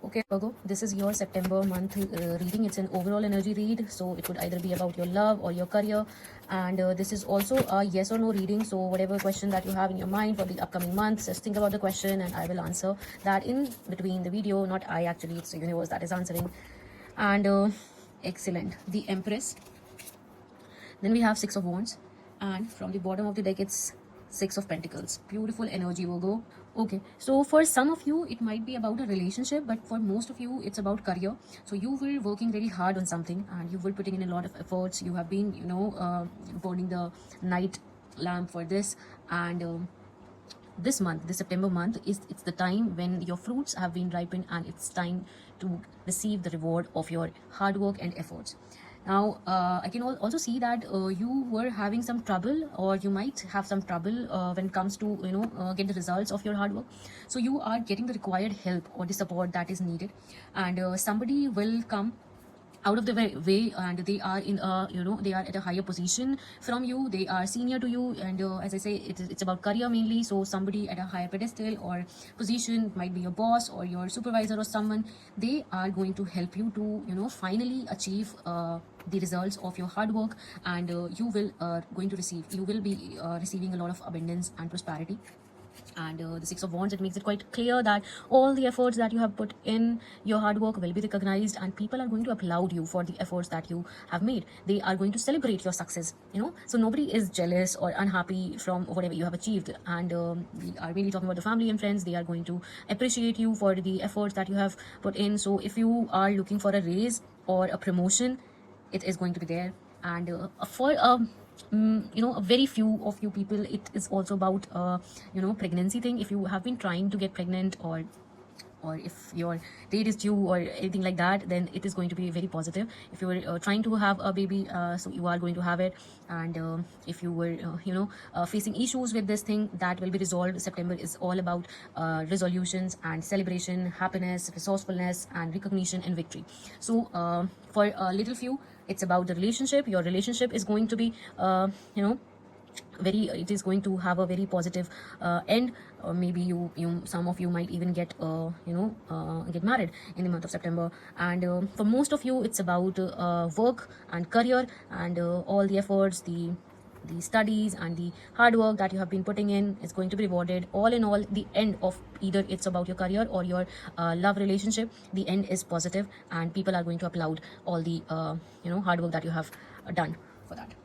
Okay, Virgo, this is your September month reading. It's an overall energy read, so it could either be about your love or your career. And this is also a yes or no reading. So whatever question that you have in your mind for the upcoming months, just think about the question and I will answer that in between the video. Not I, actually, it's the universe that is answering. And excellent. The Empress. Then we have Six of Wands, and from the bottom of the deck it's Six of Pentacles. Beautiful energy, Virgo. Okay, so for some of you it might be about a relationship, but for most of you it's about career. So you were working really hard on something and you were putting in a lot of efforts. You have been burning the night lamp for this. And this month, the September month, it's the time when your fruits have been ripened and it's time to receive the reward of your hard work and efforts. Now I can also see that you were having some trouble, or you might have some trouble when it comes to get the results of your hard work. So you are getting the required help or the support that is needed, and somebody will come out of the way, and they are in a they are at a higher position from you. They are senior to you, and as I say, it's about career mainly. So somebody at a higher pedestal or position, might be your boss or your supervisor or someone, they are going to help you to finally achieve the results of your hard work, and you will be receiving a lot of abundance and prosperity. And the Six of Wands, it makes it quite clear that all the efforts that you have put in, your hard work, will be recognized, and people are going to applaud you for the efforts that you have made. They are going to celebrate your success, so nobody is jealous or unhappy from whatever you have achieved. And we are really talking about the family and friends. They are going to appreciate you for the efforts that you have put in. So if you are looking for a raise or a promotion, it is going to be there. And for a very few of you people, it is also about pregnancy thing. If you have been trying to get pregnant, or if your date is due or anything like that, then it is going to be very positive. If you were trying to have a baby, so you are going to have it. And if you were facing issues with this thing, that will be resolved. September is all about resolutions and celebration, happiness, resourcefulness, and recognition and victory. So for a little few, it's about the relationship. Your relationship is going to be it is going to have a very positive end. Or maybe some of you might even get get married in the month of September. And for most of you, it's about work and career, and all the efforts, the studies and the hard work that you have been putting in is going to be rewarded. All in all, the end of either it's about your career or your love relationship, the end is positive, and people are going to applaud all the hard work that you have done for that.